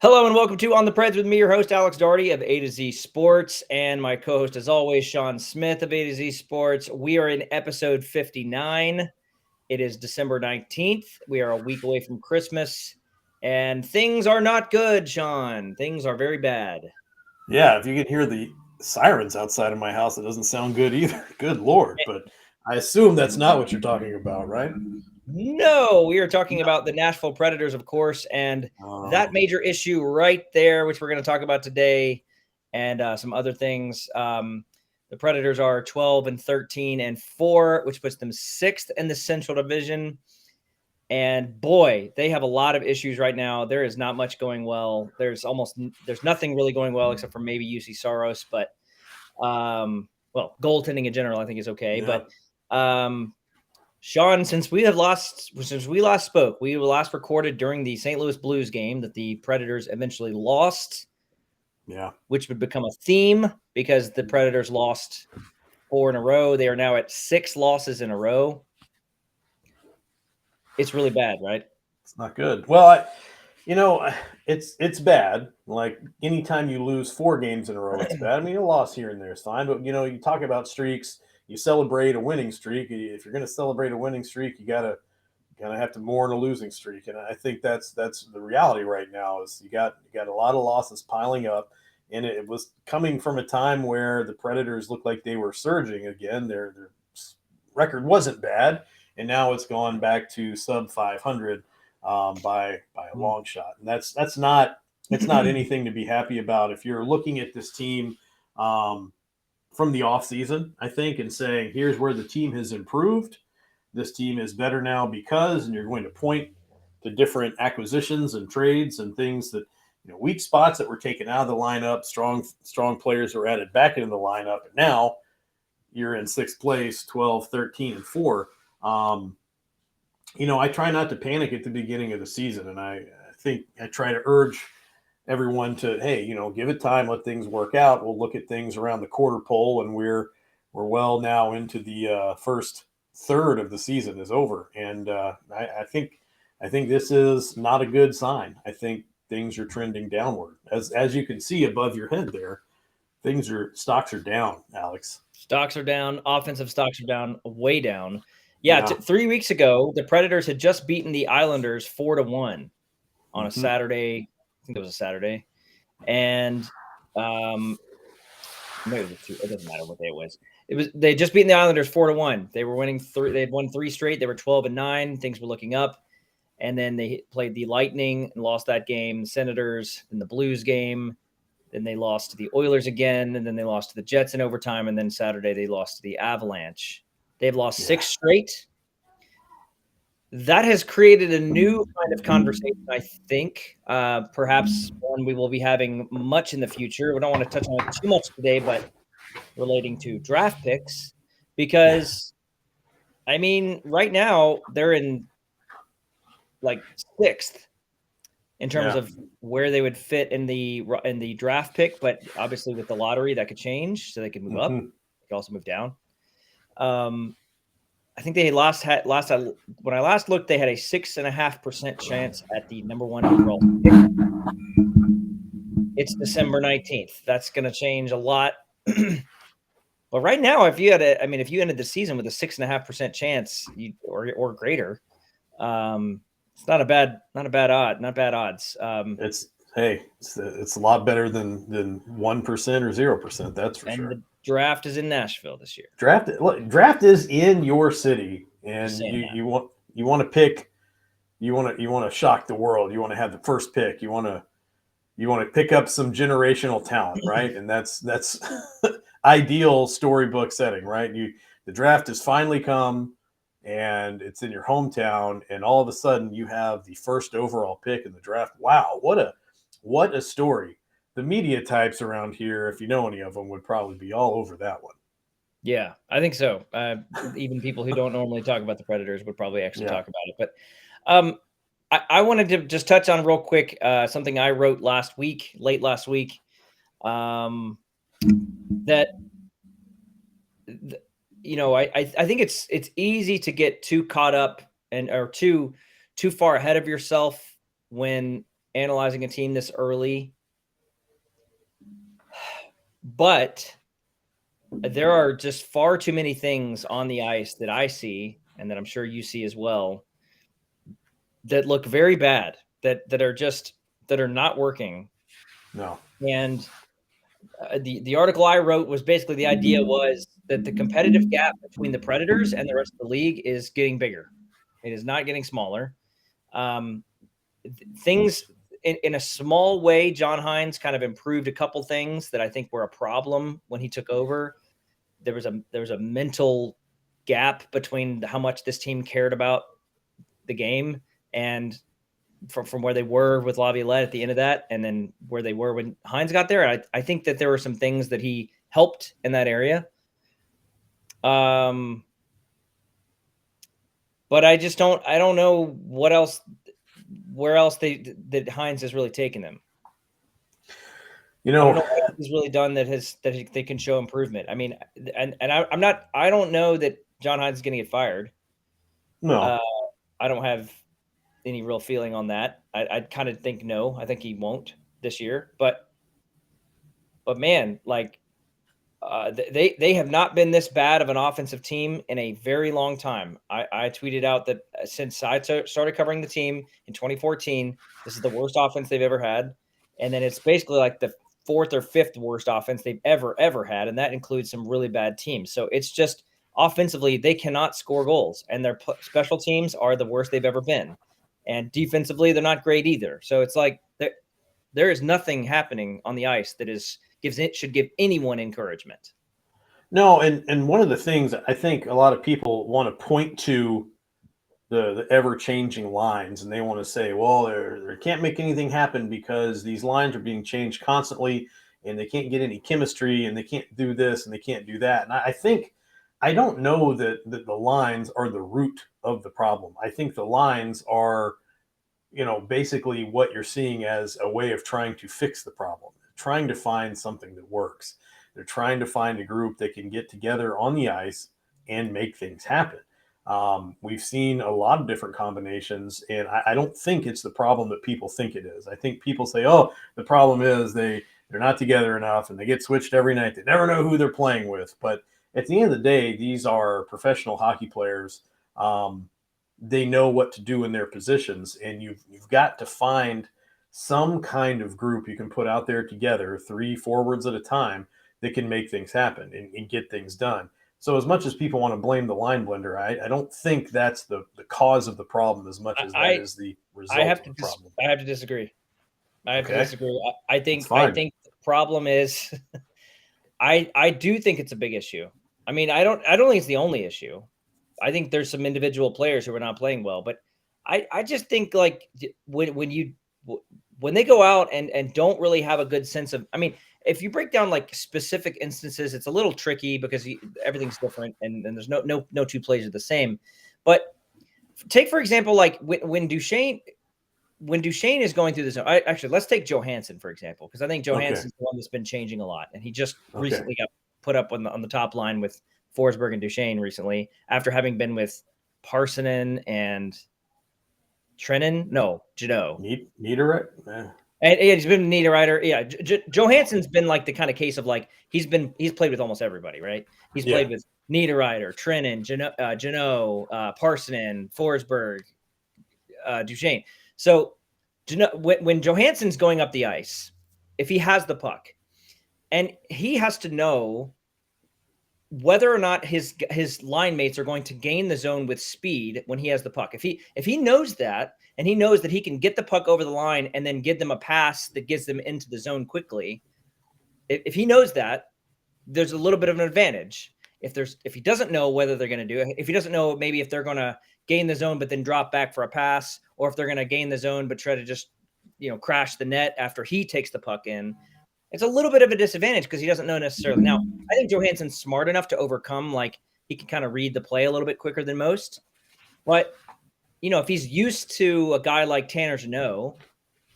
Hello and welcome to On the Preds with me, your host, Alex Doherty of A to Z Sports, and my co-host, as always, Sean Smith of A to Z Sports. We are in episode 59. It is December 19th. We are a week away from Christmas, and things are not good, Sean. Things are very bad. Yeah, if you can hear the sirens outside of my house, it doesn't sound good either. Good Lord. But I assume that's not what you're talking about, right? No, we are talking about the Nashville Predators, of course, and that major issue right there, which we're going to talk about today, and some other things. The Predators are 12-13-4, which puts them sixth in the Central Division. And boy, they have a lot of issues right now. There is not much going well. There's nothing really going well except for maybe UC Saros, but goaltending in general, I think is okay. Yeah. But Sean, since we last spoke, we last recorded during the St. Louis Blues game that the Predators eventually lost. Yeah. Which would become a theme because the Predators lost 4 in a row. They are now at 6 losses in a row. It's really bad, right? It's not good. Well, it's bad. Like anytime you lose 4 games in a row, it's bad. I mean, a loss here and there is fine, but you talk about streaks. You celebrate a winning streak. If you're going to celebrate a winning streak, you gotta have to mourn a losing streak. And I think that's the reality right now. Is you got a lot of losses piling up, and it was coming from a time where the Predators looked like they were surging again. Their record wasn't bad, and now it's gone back to sub 500 by a long shot. And that's not anything to be happy about. If you're looking at this team from the offseason, I think, and saying, here's where the team has improved. This team is better now because, and you're going to point to different acquisitions and trades and things that, weak spots that were taken out of the lineup, strong players were added back into the lineup. And now you're in 6th place, 12-13-4. I try not to panic at the beginning of the season. And I think I try to urge everyone to, hey, give it time, let things work out. We'll look at things around the quarter pole, and we're well now into the first third of the season is over. And I think this is not a good sign. I think things are trending downward. As you can see above your head there, stocks are down, Alex. Stocks are down. Offensive stocks are down, way down. Yeah. 3 weeks ago, the Predators had just beaten the Islanders 4-1 on a Saturday. I think it was a Saturday. And maybe it doesn't matter what day it was. They just beaten the Islanders 4-1. They were winning 3. They had won 3 straight. They were 12-9. Things were looking up. And then they played the Lightning and lost that game. The Senators in the Blues game. Then they lost to the Oilers again, and then they lost to the Jets in overtime, and then Saturday they lost to the Avalanche. They've lost 6 straight. That has created a new kind of conversation, I think, perhaps one we will be having much in the future. We don't want to touch on it too much today, but relating to draft picks, because, I mean, right now they're in, like, 6th. In terms of where they would fit in the draft pick, but obviously with the lottery that could change, so they could move up. They could also move down. I think they when I last looked, they had a 6.5% chance at the number 1 overall pick. It's December 19th. That's going to change a lot. But right now, if you ended the season with a 6.5% chance, or greater, it's not bad odds. It's a lot better than 1% or 0%. That's for sure. And the draft is in Nashville this year. Draft is in your city, and you want to pick. You want to shock the world. You want to have the first pick. You want to pick up some generational talent, right? And that's ideal storybook setting, right? The draft has finally come. And it's in your hometown, and all of a sudden you have the first overall pick in the draft. Wow, what a story. The media types around here, if you know any of them, would probably be all over that one. Yeah, I think so. Even people who don't normally talk about the Predators would probably actually talk about it. But I wanted to just touch on real quick something I wrote late last week, that I think it's easy to get too caught up or too far ahead of yourself when analyzing a team this early, but there are just far too many things on the ice that I see, and that I'm sure you see as well, that look very bad, that are not working. No. And the article I wrote was basically, the idea was that the competitive gap between the Predators and the rest of the league is getting bigger. It is not getting smaller. Things in a small way, John Hines kind of improved a couple things that I think were a problem when he took over. There was a mental gap between how much this team cared about the game and from where they were with Laviolette at the end of that, and then where they were when Hines got there. I think that there were some things that he helped in that area. But I don't know where else that Hines has really taken them. You I don't know, know what else he's really done that they can show improvement. I mean, I don't know that John Hines is going to get fired. no. I don't have any real feeling on that. I kind of think no. I think he won't this year. But man, like they have not been this bad of an offensive team in a very long time. I tweeted out that since I started covering the team in 2014, this is the worst offense they've ever had, and then it's basically like the fourth or fifth worst offense they've ever had, and that includes some really bad teams. So it's just offensively they cannot score goals, and their special teams are the worst they've ever been, and defensively they're not great either. So it's like there is nothing happening on the ice that should give anyone encouragement. No, and one of the things I think a lot of people want to point to the ever changing lines, and they want to say, well, they can't make anything happen because these lines are being changed constantly, and they can't get any chemistry, and they can't do this, and they can't do that. And I think I don't know that the lines are the root of the problem. I think the lines are, basically what you're seeing as a way of trying to fix the problem, trying to find something that works. They're trying to find a group that can get together on the ice and make things happen. We've seen a lot of different combinations, and I don't think it's the problem that people think it is. I think people say, oh, the problem is they're not together enough and they get switched every night. They never know who they're playing with. But at the end of the day, these are professional hockey players. They know what to do in their positions, and you've got to find some kind of group you can put out there together, 3 forwards at a time, that can make things happen and get things done. So as much as people want to blame the line blender, I don't think that's the cause of the problem as much as that is the result of the problem. I have to disagree. I think the problem is I do think it's a big issue. I mean, I don't think it's the only issue. I think there's some individual players who are not playing well, but I just think like when they go out and don't really have a good sense of, I mean, if you break down like specific instances, it's a little tricky because everything's different and there's no two plays are the same. But take, for example, like when Duchesne is going through this, actually, let's take Johansson, for example, because I think Johansson's the one that's been changing a lot. And he just recently got put up on the top line with Forsberg and Duchesne recently after having been with Parsonen and Jeannot. Niederreiter? And he's been Niederreiter. Yeah. Johansson's been like the kind of case of like, he's played with almost everybody, right? He's played with Niederreiter, Trenin, Jeannot, Parsonen, Forsberg, Duchesne. So when Johansson's going up the ice, if he has the puck, and he has to know whether or not his line mates are going to gain the zone with speed when he has the puck. If he knows that, and he knows that he can get the puck over the line and then give them a pass that gets them into the zone quickly, if he knows that, there's a little bit of an advantage. If he doesn't know whether they're going to do it, if he doesn't know maybe if they're going to gain the zone but then drop back for a pass, or if they're going to gain the zone but try to just crash the net after he takes the puck in, it's a little bit of a disadvantage because he doesn't know necessarily. Now, I think Johansson's smart enough to overcome, like, he can kind of read the play a little bit quicker than most. But, if he's used to a guy like Tanner Jeannot,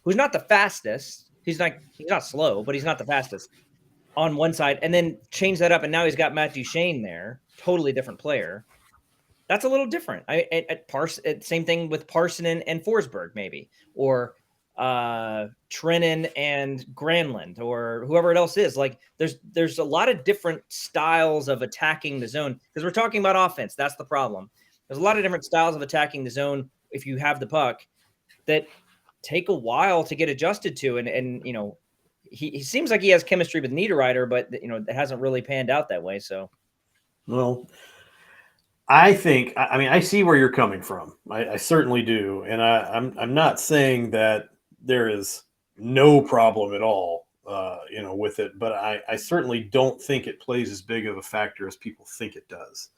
who's not the fastest, he's not slow, but he's not the fastest on one side, and then change that up, and now he's got Matt Duchesne there, totally different player. That's a little different. Same thing with Parsonen and Forsberg, maybe, or Trennan and Granlund or whoever it else is. Like there's a lot of different styles of attacking the zone because we're talking about offense. That's the problem. There's a lot of different styles of attacking the zone if you have the puck that take a while to get adjusted to. And you know, he seems like he has chemistry with Niederreiter, but you know, it hasn't really panned out that way. So, well, I think, I mean, I see where you're coming from. I certainly do. And I'm not saying that there is no problem at all, you know, with it, but I certainly don't think it plays as big of a factor as people think it does.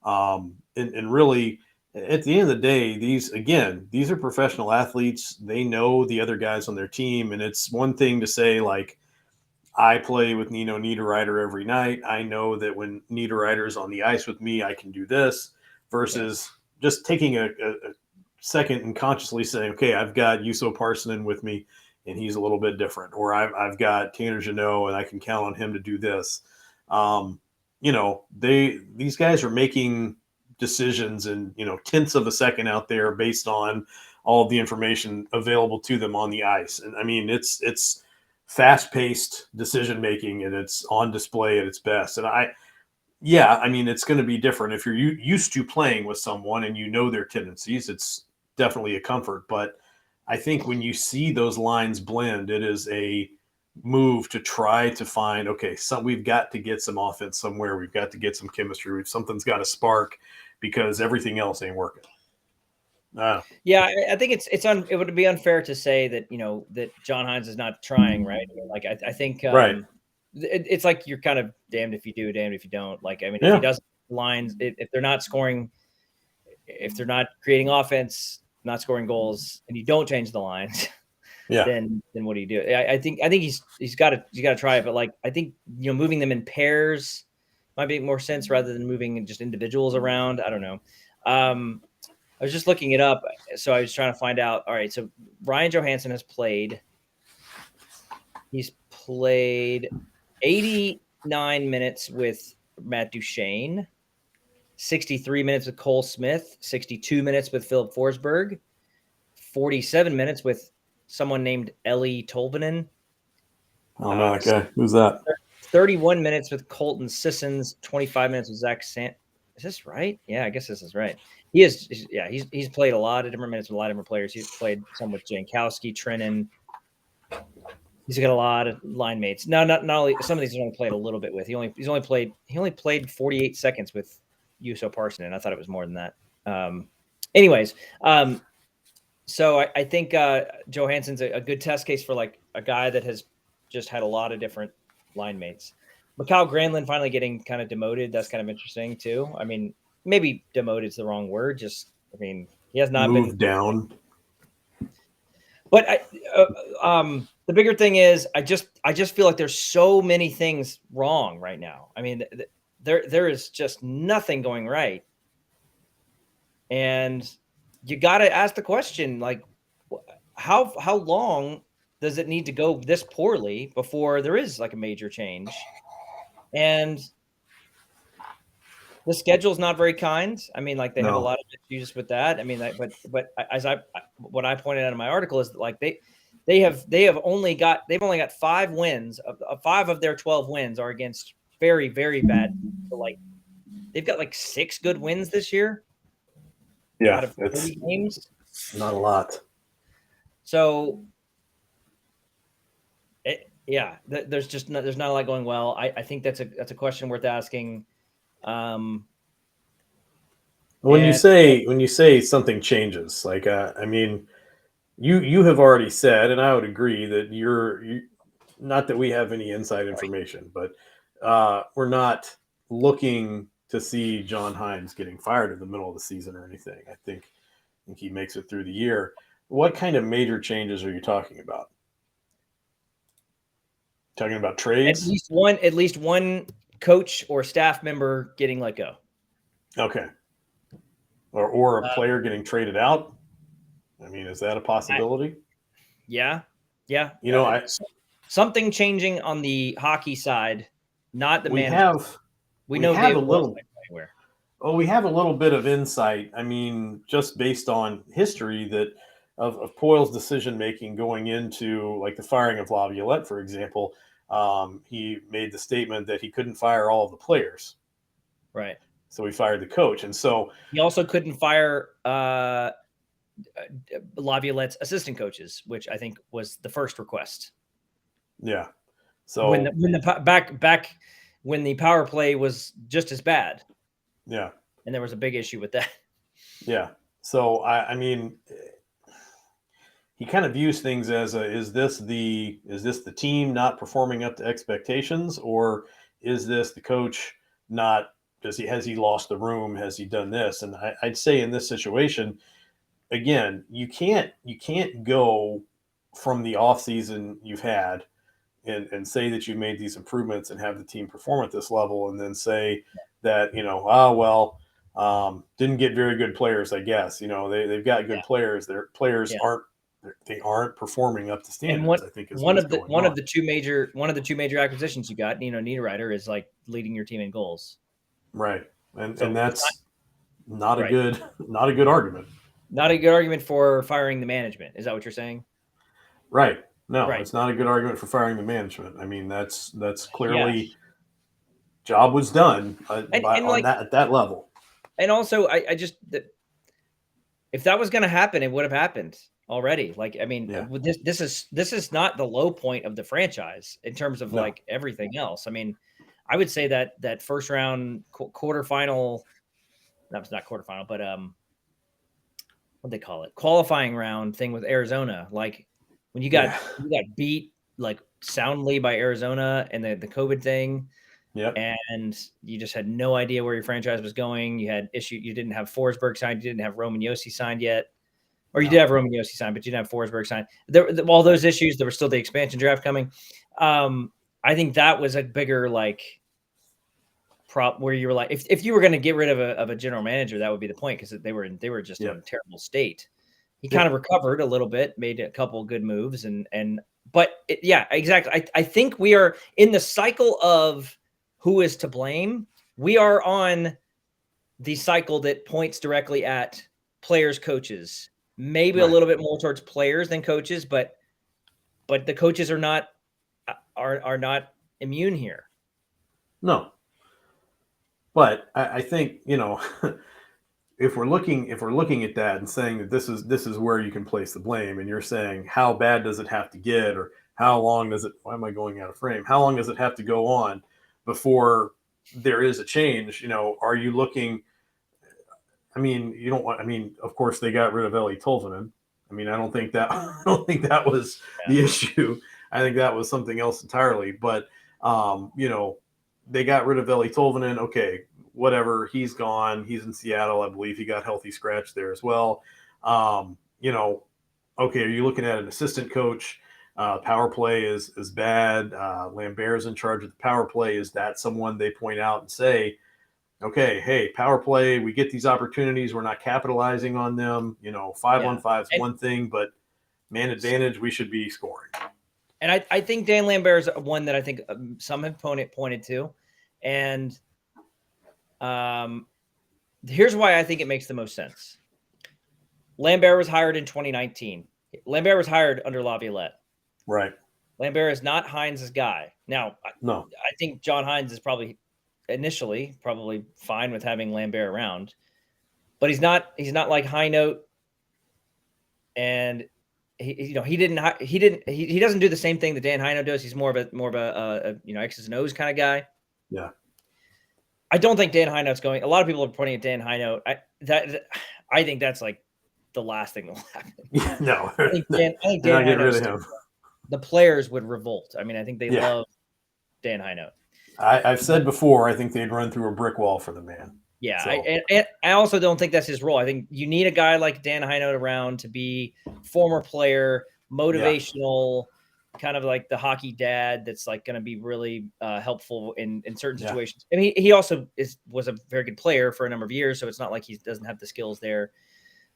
And really, at the end of the day, these are professional athletes. They know the other guys on their team. And it's one thing to say, like, I play with Nino Niederreiter every night. I know that when Niederreiter's on the ice with me, I can do this versus just taking a second and consciously saying, okay, I've got Juuso Parssinen with me and he's a little bit different. Or I've got Tanner Jeannot and I can count on him to do this. You know, these guys are making decisions in, you know, tenths of a second out there based on all of the information available to them on the ice. And I mean, it's fast-paced decision making and it's on display at its best. And I mean, it's going to be different if you're used to playing with someone and you know their tendencies. It's definitely a comfort. But I think when you see those lines blend, it is a move to try to find, okay, so we've got to get some offense somewhere. We've got to get some chemistry. Something's got to spark because everything else ain't working. Yeah, I think it would be unfair to say that, you know, that John Hines is not trying, right? I mean, like I think right. It's like you're kind of damned if you do, damned if you don't. Like, I mean, Yeah. if he does lines, if they're not scoring, if they're not creating offense, not scoring goals, and you don't change the lines, Yeah. then what do you do? I think he's got to try it, but like I think, you know, moving them in pairs might make more sense rather than moving just individuals around. I don't know. I was just looking it up, so I was trying to find out. All right, so Ryan Johansson has played. He's played 89 minutes with Matt Duchene, 63 minutes with Cole Smith, 62 minutes with Philip Forsberg, 47 minutes with someone named Ellie Tolvanen. Oh, no, that guy. Who's that? 31 minutes with Colton Sissons, 25 minutes with Zach Sant. Is this right? Yeah, I guess this is right. He's played a lot of different minutes with a lot of different players. He's played some with Jankowski, Trennan. He's got a lot of line mates. No, not only some of these he's only played a little bit with. He only played 48 seconds with Juuso Parssinen. I thought it was more than that. Anyways, so I think Johansson's a good test case for like a guy that has just had a lot of different line mates. Mikhail Granlund finally getting kind of demoted. That's kind of interesting too. I mean, maybe demoted is the wrong word. Just, I mean, he has not moved down. But the bigger thing is, I just feel like there's so many things wrong right now. I mean, there is just nothing going right, and you got to ask the question, like, how long does it need to go this poorly before there is like a major change? And the schedule is not very kind. I mean, like they have a lot of issues with that. I mean, but what I pointed out in my article is that, like they've only got 5 wins. 5 of their 12 wins are against very, very bad. So like they've got like 6 good wins this year. Yeah, out of 30 games. Not a lot. So there's not a lot going well. I think that's a question worth asking. When you say something changes, like I mean, you have already said, and I would agree that you're not that we have any inside information, but we're not looking to see John Hines getting fired in the middle of the season or anything. I think he makes it through the year. What kind of major changes are you talking about? Talking about trades? At least one coach or staff member getting let go. Okay. Or a player getting traded out? I mean, is that a possibility? Yeah. You know, something changing on the hockey side, not the management. We have a little bit of insight. I mean, just based on history, that of Poyle's decision making going into like the firing of Laviolette, for example. He made the statement that he couldn't fire all of the players, Right. so he fired the coach, and so he also couldn't fire Laviolette's assistant coaches, which I think was the first request. Yeah. So when the when the power play was just as bad. Yeah. And there was a big issue with that. Yeah. So I mean, he kind of views things as is this the team not performing up to expectations, or is this the coach not, has he lost the room? Has he done this? And I'd say in this situation, again, you can't go from the offseason you've had and say that you've made these improvements and have the team perform at this level, and then say that, didn't get very good players, I guess. They've got good players. Their players aren't performing up to standards, I think is one of the two major acquisitions you got, Niederreiter is like leading your team in goals. Right. And that's not a good argument. Not a good argument for firing the management. Is that what you're saying? Right. No, it's not a good argument for firing the management. I mean, that's clearly job was done at that level. And also, I just, if that was going to happen, it would have happened already. Like, I mean, this is not the low point of the franchise in terms of like everything else. I mean, I would say that first round quarterfinal, that was not quarterfinal, but what they call it, qualifying round thing with Arizona. Like when you got beat like soundly by Arizona and the COVID thing. And you just had no idea where your franchise was going. You had issue. You didn't have Forsberg signed. You didn't have Roman Josi signed yet. Or you did have Roman Josi signed, but you didn't have Forsberg signed. All those issues, there was still the expansion draft coming. I think that was a bigger like prop where you were like, if you were going to get rid of a general manager, that would be the point, because they were just in a terrible state. He kind of recovered a little bit, made a couple good moves, exactly. I think we are in the cycle of who is to blame. We are on the cycle that points directly at players, coaches, maybe a little bit more towards players than coaches, but the coaches are not immune here. No. But I think, if we're looking at that and saying that this is where you can place the blame, and you're saying how bad does it have to get, or how long does it, why am I going out of frame? How long does it have to go on before there is a change? Are you looking, I mean, of course they got rid of Eli Tolvanen. I mean, I don't think that was the issue. I think that was something else entirely. But they got rid of Eli Tolvanen. Okay, whatever. He's gone. He's in Seattle, I believe. He got healthy scratch there as well. Okay, are you looking at an assistant coach? Power play is bad. Lambert's in charge of the power play. Is that someone they point out and say, okay, hey, power play, we get these opportunities, we're not capitalizing on them. 5-on-5 is one thing, but man advantage, we should be scoring. And I think Dan Lambert is one that I think some have pointed to. And here's why I think it makes the most sense. Lambert was hired in 2019. Lambert was hired under Laviolette. Right. Lambert is not Hines' guy. Now, no. I think John Hines is probably fine with having Lambert around, but he's not like high note, and he doesn't do the same thing that Dan Heino does. He's more of a X's and O's kind of guy. Yeah. I don't think Dan Heino's going. A lot of people are pointing at Dan Heino. I think that's like the last thing that will happen. Yeah, no. I think Dan get rid of him. The players would revolt. I mean, I think they love Dan Heino. I've said before, I think they'd run through a brick wall for the man. Yeah, so. And I also don't think that's his role. I think you need a guy like Dan Heino around to be former player, motivational, kind of like the hockey dad that's like going to be really helpful in certain situations. I mean, he also was a very good player for a number of years, so it's not like he doesn't have the skills there.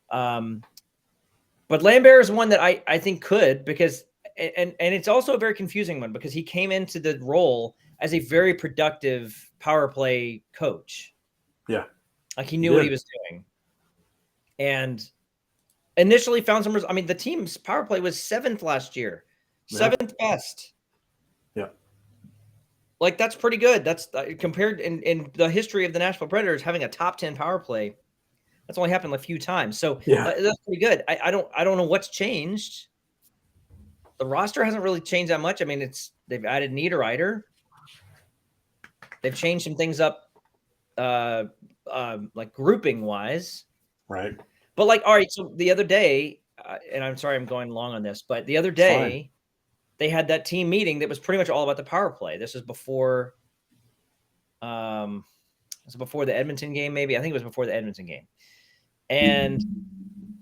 But Lambert is one that I think could, because and it's also a very confusing one, because he came into the role as a very productive power play coach. Yeah. Like he knew what he was doing. And initially found some. I mean, the team's power play was 7th last year, 7th best. Yeah. Like, that's pretty good. That's compared in the history of the Nashville Predators having a top 10 power play. That's only happened a few times. So that's pretty good. I don't know what's changed. The roster hasn't really changed that much. I mean, they've added Niederreiter. They've changed some things up, like grouping wise. Right. But like, all right. So the other day, and I'm sorry I'm going long on this, but the other day they had that team meeting that was pretty much all about the power play. This is before, before the Edmonton game, maybe. I think it was before the Edmonton game. And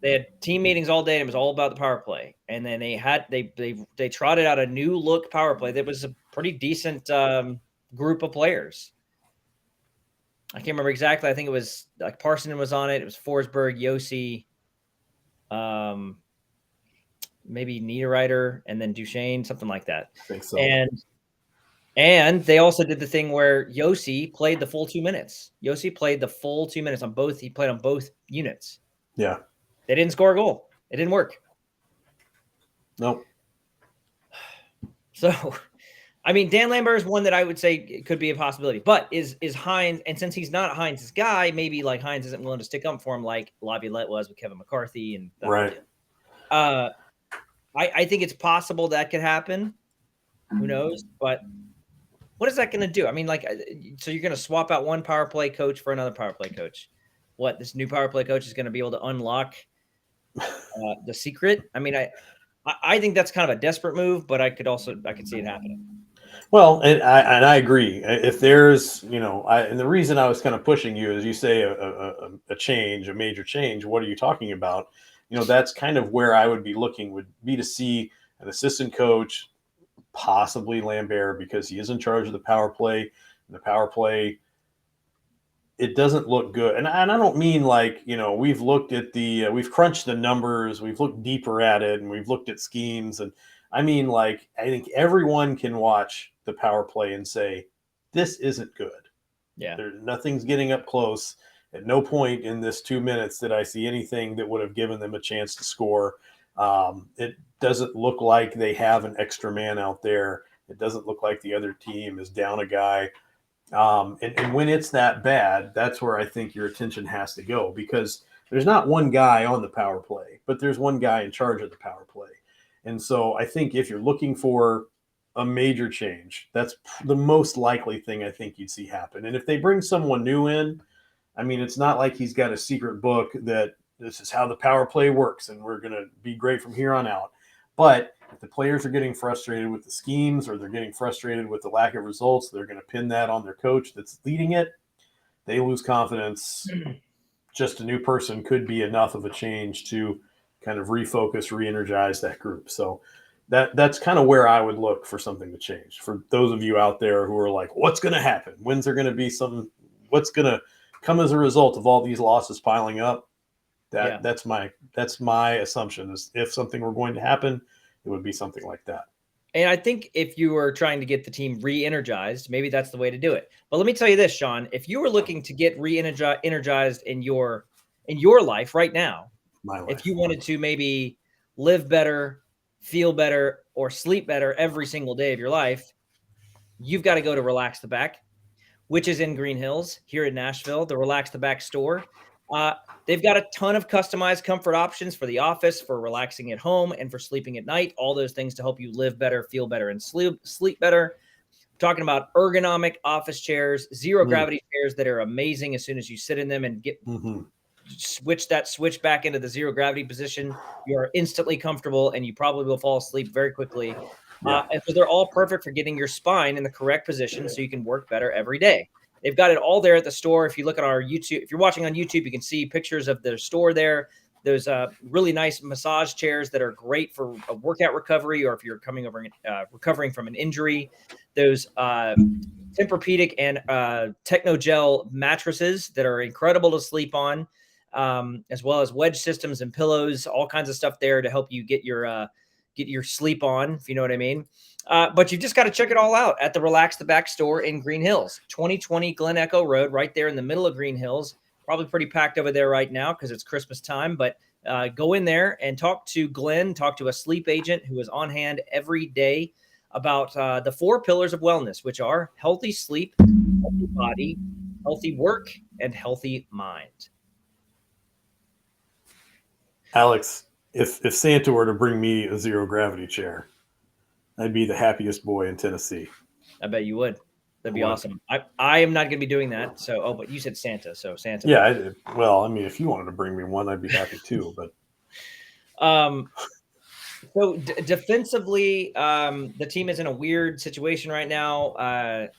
they had team meetings all day, and it was all about the power play. And then they trotted out a new look power play that was a pretty decent group of players. I can't remember exactly. I think it was like Parson was on it. It was Forsberg, Yossi, maybe Niederreiter, and then Duchesne, something like that. I think so. And they also did the thing where Yossi played the full 2 minutes. Yossi played the full 2 minutes on both. He played on both units. Yeah. They didn't score a goal. It didn't work. Nope. So, I mean, Dan Lambert is one that I would say could be a possibility. But is Hines, and since he's not Hines' guy, maybe like Hines isn't willing to stick up for him like Laviolette was with Kevin McCarthy. And right. I think it's possible that could happen. Who knows? But what is that going to do? I mean, like, so you're going to swap out one power play coach for another power play coach. What, this new power play coach is going to be able to unlock the secret? I mean, I think that's kind of a desperate move, but I could see it happening. Well, and I agree. If there's, and the reason I was kind of pushing you is you say a change, a major change. What are you talking about? That's kind of where I would be looking, would be to see an assistant coach, possibly Lambert, because he is in charge of the power play. And the power play, it doesn't look good. And I don't mean like, we've looked at we've crunched the numbers, we've looked deeper at it, and we've looked at schemes. And I mean, like, I think everyone can watch the power play and say, this isn't good. Yeah. Nothing's getting up close. At no point in this 2 minutes did I see anything that would have given them a chance to score. It doesn't look like they have an extra man out there. It doesn't look like the other team is down a guy. And when it's that bad, that's where I think your attention has to go, because there's not one guy on the power play, but there's one guy in charge of the power play. And so I think if you're looking for a major change, that's the most likely thing I think you'd see happen. And if they bring someone new in, I mean, it's not like he's got a secret book that this is how the power play works and we're going to be great from here on out. But if the players are getting frustrated with the schemes, or they're getting frustrated with the lack of results, they're going to pin that on their coach that's leading it. They lose confidence. Just a new person could be enough of a change to kind of refocus, re-energize that group. So that's kind of where I would look for something to change. For those of you out there who are like, what's going to happen? When's there going to be what's going to come as a result of all these losses piling up? That's my assumption, is if something were going to happen, it would be something like that. And I think if you were trying to get the team re-energized, maybe that's the way to do it. But let me tell you this, Shaun, if you were looking to get re-energized in your life right now, if you wanted to maybe live better, feel better, or sleep better every single day of your life, you've got to go to Relax the Back, which is in Green Hills here in Nashville, the Relax the Back store. They've got a ton of customized comfort options for the office, for relaxing at home, and for sleeping at night. All those things to help you live better, feel better, and sleep better. I'm talking about ergonomic office chairs, zero gravity chairs that are amazing as soon as you sit in them and get switch back into the zero gravity position. You are instantly comfortable, and you probably will fall asleep very quickly. And so they're all perfect for getting your spine in the correct position so you can work better every day. They've got it all there at the store. If you look at our YouTube, if you're watching on YouTube, you can see pictures of their store there. There's really nice massage chairs that are great for a workout recovery, or if you're coming over recovering from an injury. There's Tempur-Pedic and Technogel mattresses that are incredible to sleep on, as well as wedge systems and pillows, all kinds of stuff there to help you get your sleep on, if you know what I mean. But you've just got to check it all out at the Relax the Back store in Green Hills, 2020 Glen Echo Road, right there in the middle of Green Hills. Probably pretty packed over there right now because it's Christmas time, but Go in there and talk to Glenn, talk to a sleep agent who is on hand every day about the 4 pillars of wellness, which are healthy sleep, healthy body, healthy work, and healthy mind. Alex, if Santa were to bring me a zero gravity chair, I'd be the happiest boy in Tennessee. I bet you would. That'd be awesome. I am not going to be doing that. So, but you said Santa, so Santa. Yeah, well, I mean, if you wanted to bring me one, I'd be happy too. But so defensively, the team is in a weird situation right now.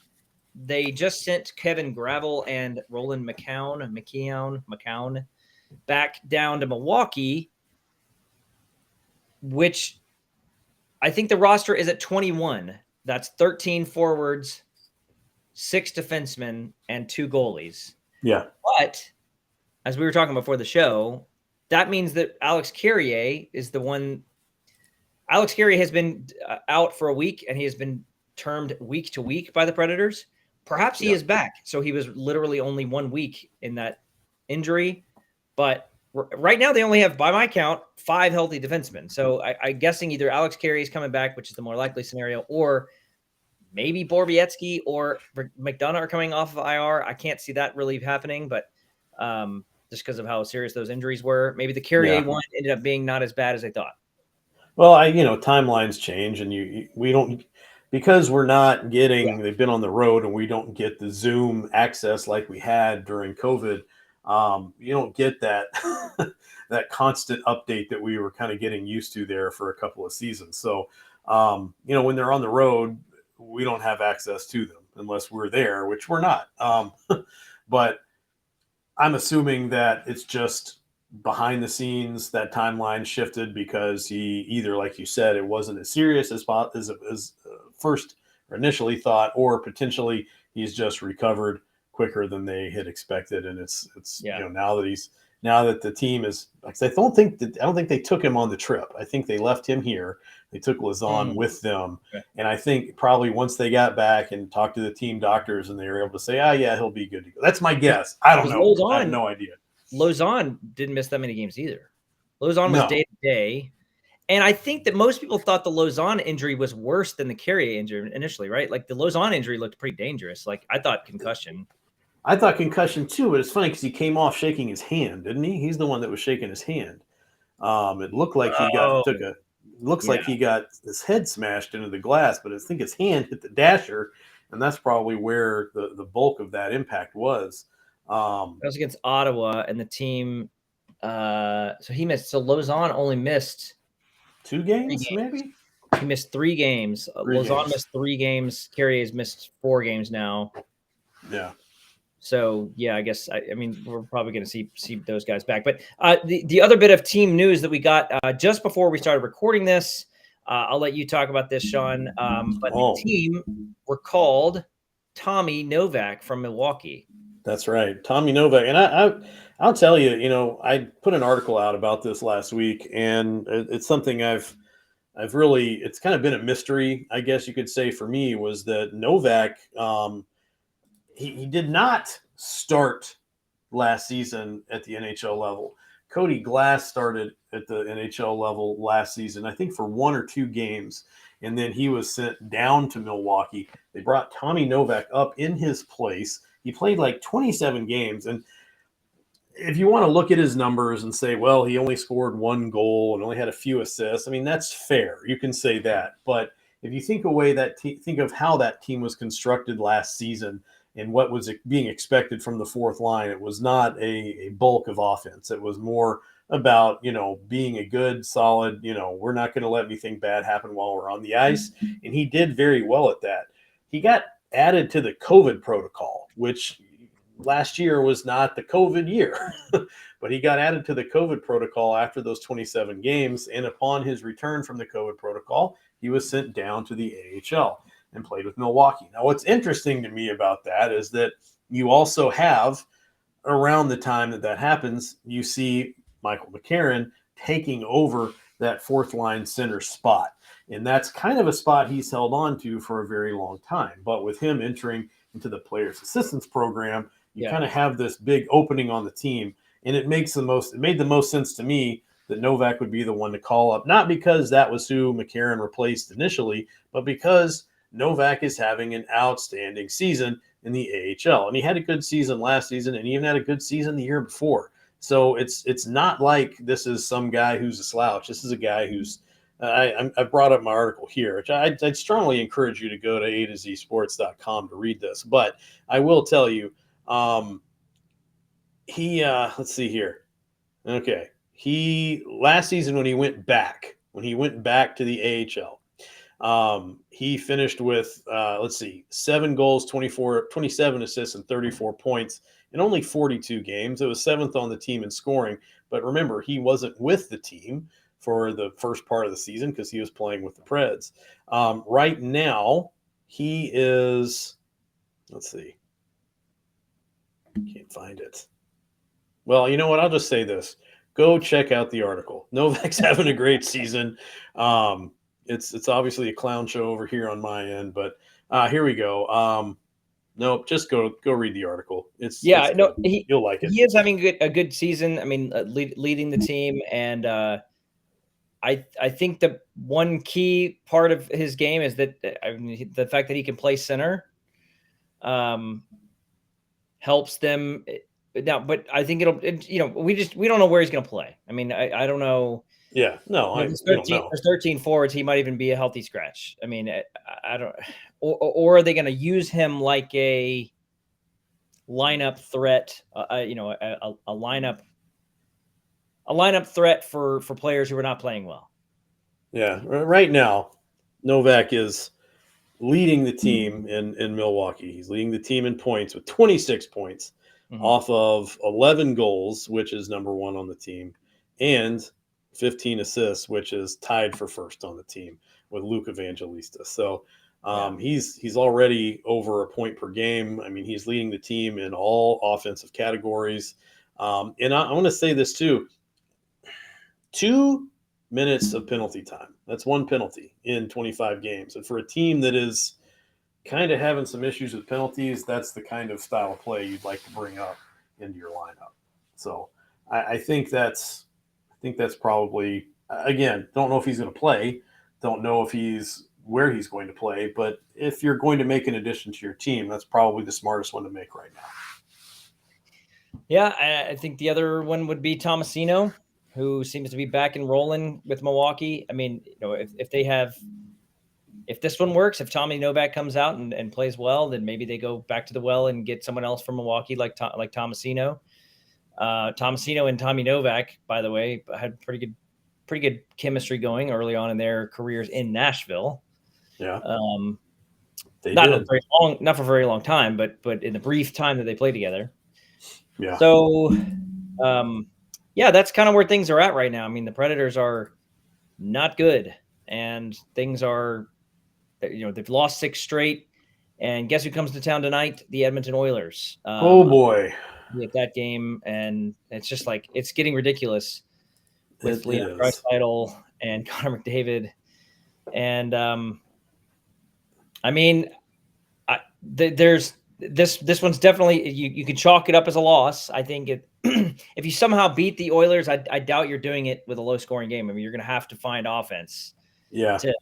They just sent Kevin Gravel and Roland McCown back down to Milwaukee, which I think the roster is at 21. That's 13 forwards, 6 defensemen, and 2 goalies. Yeah. But as we were talking before the show, that means that Alex Carrier is the one. Alex Carrier has been out for a week, and he has been termed week to week by the Predators. Perhaps he is back. So he was literally only 1 week in that injury. But right now they only have, by my count, 5 healthy defensemen. So I'm guessing either Alex Carrier is coming back, which is the more likely scenario, or maybe Borowiecki or McDonough are coming off of IR. I can't see that really happening, but just because of how serious those injuries were. Maybe the Carrier one ended up being not as bad as I thought. Well, timelines change, and we don't, because we're not getting, they've been on the road, and we don't get the Zoom access like we had during COVID. You don't get that that constant update that we were kind of getting used to there for a couple of seasons. So, when they're on the road, we don't have access to them unless we're there, which we're not. But I'm assuming that it's just behind the scenes that timeline shifted because he either, like you said, it wasn't as serious as first or initially thought, or potentially he's just recovered quicker than they had expected. And it's now that the team is, I don't think they took him on the trip. I think they left him here. They took Lazan with them. Okay. And I think probably once they got back and talked to the team doctors and they were able to say, he'll be good to go. That's my guess. I don't know. I have no idea. Lozon didn't miss that many games either. Lozon was day to day. And I think that most people thought the Lozon injury was worse than the Carrier injury initially, right? Like the Lozon injury looked pretty dangerous. Like I thought concussion. I thought concussion too, but it's funny because he came off shaking his hand, didn't he? He's the one that was shaking his hand. It looked like he got his head smashed into the glass, but I think his hand hit the dasher, and that's probably where the bulk of that impact was. That was against Ottawa, and the team. So he missed. So Lozon only missed 2 games, maybe. He missed 3 games. Lozon missed 3 games. Carrier's missed 4 games now. Yeah. So yeah, I guess I mean we're probably going to see those guys back. But the other bit of team news that we got just before we started recording this, I'll let you talk about this, Shaun. But the team recalled Tommy Novak from Milwaukee. That's right, Tommy Novak, and I'll tell you, I put an article out about this last week, and it's something I've really, it's kind of been a mystery, I guess you could say, for me, was that Novak. He did not start last season at the NHL level. Cody Glass started at the NHL level last season, I think for 1 or 2 games, and then he was sent down to Milwaukee. They brought Tommy Novak up in his place. He played like 27 games, and if you want to look at his numbers and say, well, he only scored 1 goal and only had a few assists, I mean, that's fair. You can say that. But if you think of how that team was constructed last season, and what was being expected from the fourth line, it was not a bulk of offense. It was more about, being a good, solid, we're not going to let anything bad happen while we're on the ice. And he did very well at that. He got added to the COVID protocol, which last year was not the COVID year, but he got added to the COVID protocol after those 27 games. And upon his return from the COVID protocol, he was sent down to the AHL and played with Milwaukee. Now, what's interesting to me about that is that you also have, around the time that happens, you see Michael McCarron taking over that fourth line center spot. And that's kind of a spot he's held on to for a very long time. But with him entering into the players assistance program, you kind of have this big opening on the team. And it made the most sense to me that Novak would be the one to call up, not because that was who McCarron replaced initially, but because Novak is having an outstanding season in the AHL. And he had a good season last season, and he even had a good season the year before. So it's not like this is some guy who's a slouch. This is a guy who's I brought up my article here, which I'd strongly encourage you to go to A2ZSports.com to read this. But I will tell you, let's see here. Okay. Last season when he went back to the AHL, he finished with, 7 goals, 27 assists, and 34 points in only 42 games. It was 7th on the team in scoring. But remember, he wasn't with the team for the first part of the season because he was playing with the Preds. Right now, he is, can't find it. Well, you know what? I'll just say this. Go check out the article. Novak's having a great season. It's obviously a clown show over here on my end, but here we go. Nope, just go read the article. You'll like it. He is having a good season. I mean, leading the team, and I think the one key part of his game is that the fact that he can play center helps them now. But I think we don't know where he's going to play. I mean, I don't know. Yeah, no, there's 13 forwards. He might even be a healthy scratch. I mean, I don't. Or are they going to use him like a lineup threat? A lineup threat for players who are not playing well. Yeah, right now, Novak is leading the team in Milwaukee. He's leading the team in points with 26 points off of 11 goals, which is number 1 on the team, and 15 assists, which is tied for first on the team with Luke Evangelista. So he's already over a point per game. I mean, he's leading the team in all offensive categories. And I want to say this too. 2 minutes of penalty time. That's 1 penalty in 25 games. And for a team that is kind of having some issues with penalties, that's the kind of style of play you'd like to bring up into your lineup. So I think that's probably, again, don't know if he's going to play, don't know if where he's going to play, but if you're going to make an addition to your team, that's probably the smartest one to make right now. Yeah, I think the other one would be Tomasino, who seems to be back and rolling with Milwaukee. I mean, if this one works, if Tommy Novak comes out and plays well, then maybe they go back to the well and get someone else from Milwaukee like Tomasino. Tomasino and Tommy Novak, by the way, had pretty good chemistry going early on in their careers in Nashville. Yeah. Not for a very long time, but in the brief time that they played together. Yeah. So, that's kind of where things are at right now. I mean, the Predators are not good, and things are, they've lost 6 straight. And guess who comes to town tonight? The Edmonton Oilers. Oh boy. At that game, and it's just like it's getting ridiculous with Leon Draisaitl and Connor McDavid, and I mean, there's this one's definitely you can chalk it up as a loss. I think if you somehow beat the Oilers, I doubt you're doing it with a low scoring game. I mean, you're going to have to find offense, to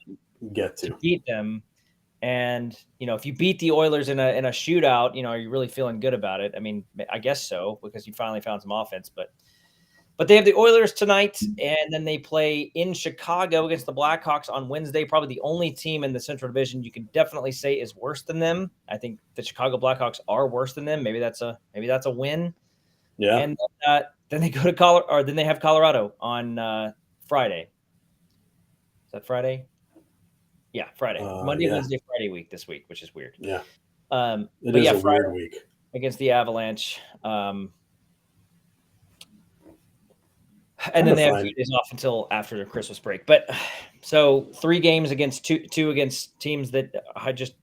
beat them. And, if you beat the Oilers in a shootout, are you really feeling good about it? I mean, I guess so, because you finally found some offense, but they have the Oilers tonight, and then they play in Chicago against the Blackhawks on Wednesday. Probably the only team in the Central Division you can definitely say is worse than them. I think the Chicago Blackhawks are worse than them. Maybe that's a win. Yeah. And then they go to Colorado, or then they have Colorado on Friday. Is that Friday? Yeah, Friday. Monday, Wednesday, Friday week this week, which is weird. Yeah. It is a weird week. Against the Avalanche. And then they have 2 days off until after the Christmas break. But so 3 games against two against teams that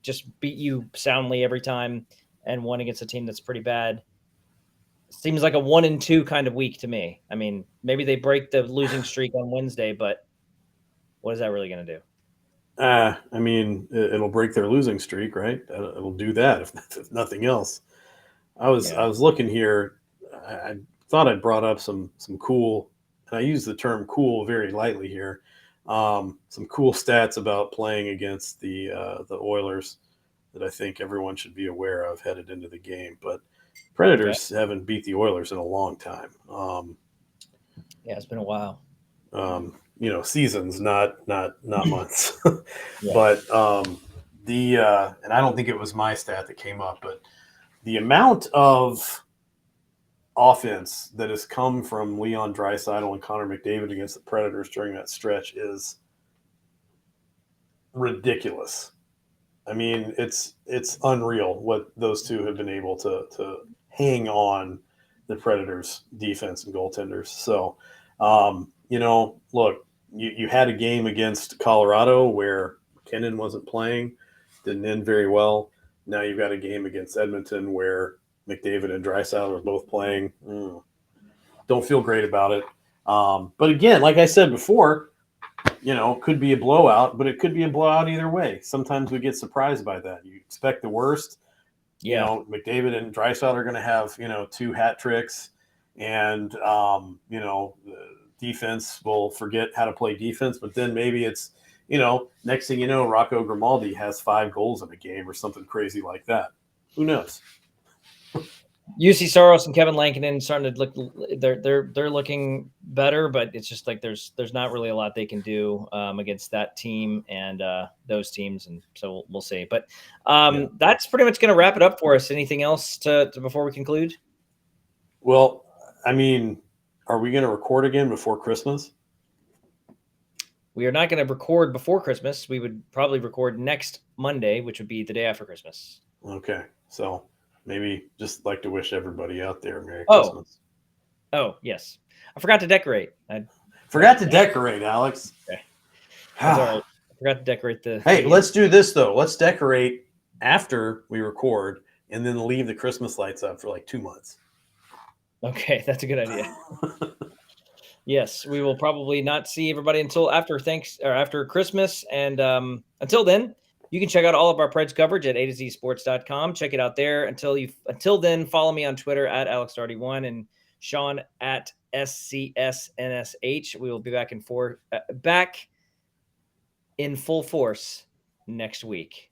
just beat you soundly every time, and 1 against a team that's pretty bad. Seems like a 1-2 kind of week to me. I mean, maybe they break the losing streak on Wednesday, but what is that really going to do? I mean, it'll break their losing streak, right? It'll do that if nothing else. I was looking here. I thought I'd brought up some cool and I use the term cool very lightly here, some cool stats about playing against the Oilers that I think everyone should be aware of headed into the game. But Predators haven't beat the Oilers in a long time. Yeah, it's been a while. Seasons, not months. Yeah. But and I don't think it was my stat that came up, but the amount of offense that has come from Leon Draisaitl and Connor McDavid against the Predators during that stretch is ridiculous. I mean, it's unreal what those two have been able to hang on the Predators' defense and goaltenders. So, look, you had a game against Colorado where McKinnon wasn't playing, didn't end very well. Now you've got a game against Edmonton where McDavid and Draisaitl are both playing. Don't feel great about it. But again, like I said before, could be a blowout, but it could be a blowout either way. Sometimes we get surprised by that. You expect the worst. Yeah. McDavid and Draisaitl are going to have, 2 hat tricks, and, the defense will forget how to play defense. But then maybe it's, next thing you know, Rocco Grimaldi has 5 goals in a game or something crazy like that. Who knows? UC Soros and Kevin Lankinen starting to look. They're looking better, but it's just like there's not really a lot they can do against that team and those teams, and so we'll see. But that's pretty much going to wrap it up for us. Anything else to before we conclude? Well, I mean, are we going to record again before Christmas? We are not going to record before Christmas. We would probably record next Monday, which would be the day after Christmas. Okay, so maybe just like to wish everybody out there Merry Christmas. Oh, yes. I forgot to decorate. I forgot to decorate, Alex. Okay. That's all right. I forgot to decorate the... Hey, let's do this, though. Let's decorate after we record and then leave the Christmas lights up for like 2 months. Okay, that's a good idea. Yes, we will probably not see everybody until after Christmas. And until then, you can check out all of our Preds coverage at A2ZSports.com. Check it out there. Until then, follow me on Twitter at AlexDarty1 and Shaun at SCSNSH. We will be back in full force next week.